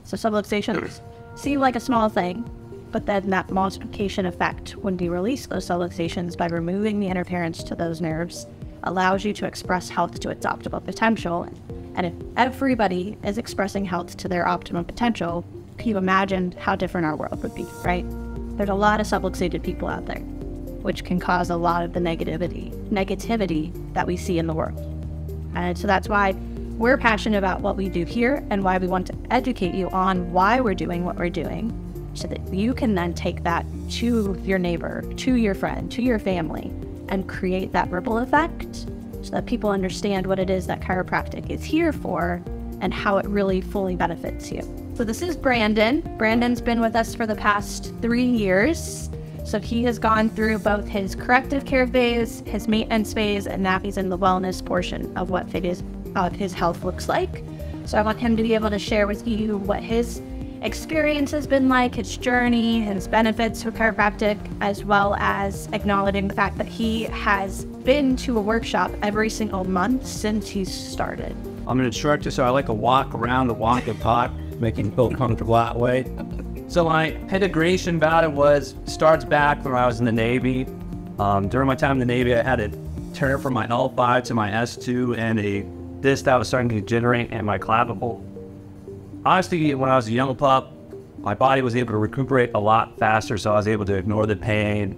So subluxations seem like a small thing, but then that multiplication effect, when we release those subluxations by removing the interference to those nerves, allows you to express health to its optimal potential. And if everybody is expressing health to their optimum potential, can you imagine how different our world would be, right? There's a lot of subluxated people out there, which can cause a lot of the negativity that we see in the world. And so that's why we're passionate about what we do here and why we want to educate you on why we're doing what we're doing, so that you can then take that to your neighbor, to your friend, to your family, and create that ripple effect so that people understand what it is that chiropractic is here for and how it really fully benefits you. So this is Brandon. Brandon's been with us for the past 3 years. So he has gone through both his corrective care phase, his maintenance phase, and now he's in the wellness portion of what his health looks like. So I want him to be able to share with you what his experience has been like, his journey, his benefits with chiropractic, as well as acknowledging the fact that he has been to a workshop every single month since he's started. I'm an instructor, so I like to walk around the walk the talk, making people comfortable that way. So my integration about it starts back when I was in the Navy. During my time in the Navy, I had a tear from my L5 to my S2 and a disc that was starting to degenerate in my clavicle. Honestly, when I was a young pup, my body was able to recuperate a lot faster, so I was able to ignore the pain.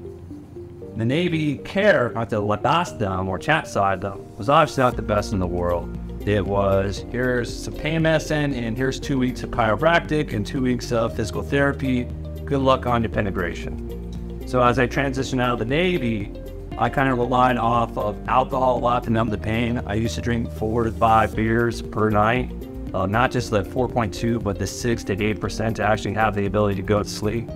The Navy care at the labastum or chat side though was obviously not the best in the world. It was, here's some pain medicine and here's 2 weeks of chiropractic and 2 weeks of physical therapy. Good luck on your integration. So as I transitioned out of the Navy, I kind of relied off of alcohol a lot to numb the pain. I used to drink 4 to 5 beers per night. Not just the 4.2, but the 6 to 8% to actually have the ability to go to sleep.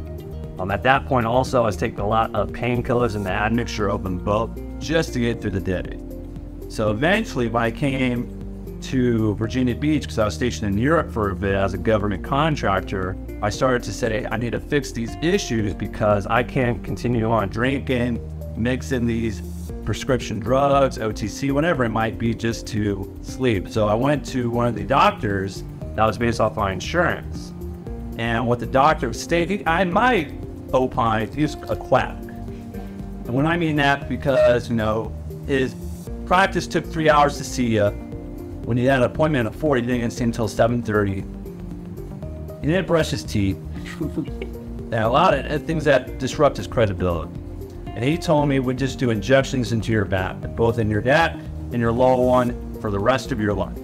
At that point also, I was taking a lot of painkillers and the admixture of them both just to get through the day. So eventually, when I came to Virginia Beach, because I was stationed in Europe for a bit as a government contractor, I started to say, I need to fix these issues because I can't continue on drinking, mixing these prescription drugs, OTC, whatever it might be, just to sleep. So I went to one of the doctors that was based off my insurance. And what the doctor stated, I might opine, he's a quack. And when I mean that, because, his practice took 3 hours to see you. When he had an appointment at 4, he didn't get seen until 7:30. He didn't brush his teeth. And a lot of things that disrupt his credibility. And he told me we'd just do injections into your back, both in your neck and your lower one, for the rest of your life.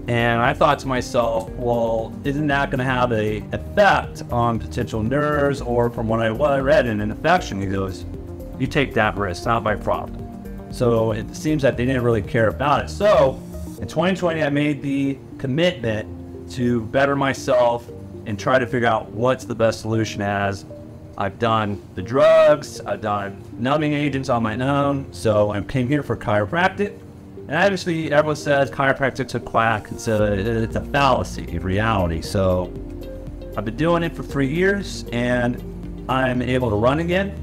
And I thought to myself, well, isn't that going to have an effect on potential nerves, or from what I read in an infection? He goes, you take that risk, not my problem. So it seems that they didn't really care about it. So in 2020, I made the commitment to better myself and try to figure out what's the best solution. As I've done the drugs, I've done numbing agents on my own, so I came here for chiropractic. And obviously, everyone says chiropractic's a quack. It's a fallacy of reality. So I've been doing it for 3 years, and I'm able to run again.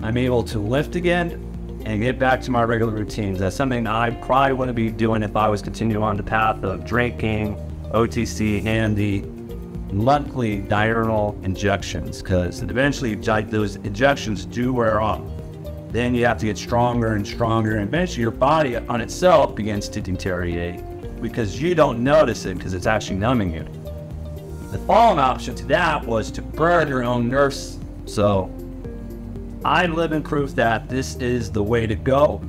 I'm able to lift again and get back to my regular routines. That's something I probably wouldn't be doing if I was continuing on the path of drinking, OTC, and the monthly diurnal injections, because eventually those injections do wear off. Then you have to get stronger and stronger, and eventually your body on itself begins to deteriorate because you don't notice it because it's actually numbing you. The follow-on option to that was to burn your own nerves. So I live in proof that this is the way to go.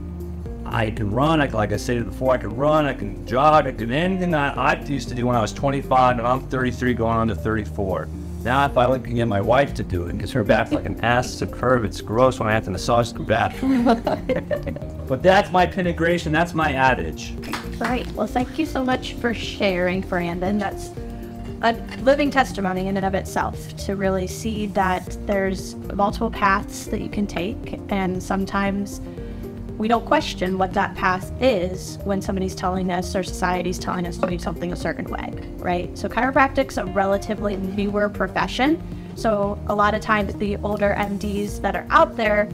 I can run, like I said before, I can run, I can jog, I can do anything that I used to do when I was 25, and I'm 33 going on to 34. Now if I can get my wife to do it, because her back's like an ass to curve, it's gross when I have to massage her back. But that's my integration, that's my adage. Right, well thank you so much for sharing, Brandon. That's a living testimony in and of itself, to really see that there's multiple paths that you can take, and sometimes we don't question what that path is when somebody's telling us, or society's telling us to do something a certain way, right? So chiropractic's a relatively newer profession. So a lot of times the older MDs that are out there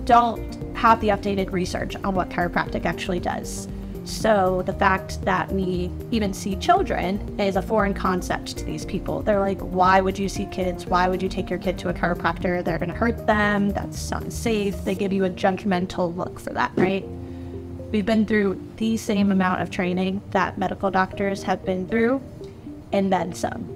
don't have the updated research on what chiropractic actually does. So the fact that we even see children is a foreign concept to these people. They're like, why would you see kids? Why would you take your kid to a chiropractor? They're going to hurt them. That's unsafe. They give you a judgmental look for that, right? We've been through the same amount of training that medical doctors have been through, and then some.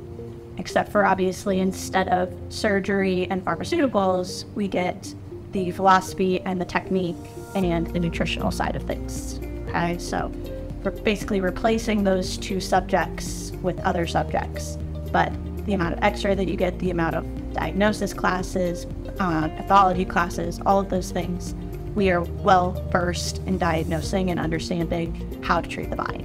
Except for, obviously, instead of surgery and pharmaceuticals, we get the philosophy and the technique and the nutritional side of things. Okay, so we're basically replacing those two subjects with other subjects. But the amount of x-ray that you get, the amount of diagnosis classes, pathology classes, all of those things, we are well versed in diagnosing and understanding how to treat the body.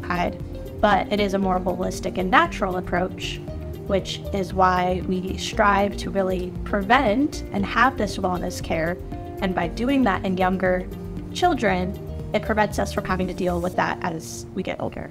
Okay? But it is a more holistic and natural approach, which is why we strive to really prevent and have this wellness care. And by doing that in younger children, it prevents us from having to deal with that as we get older.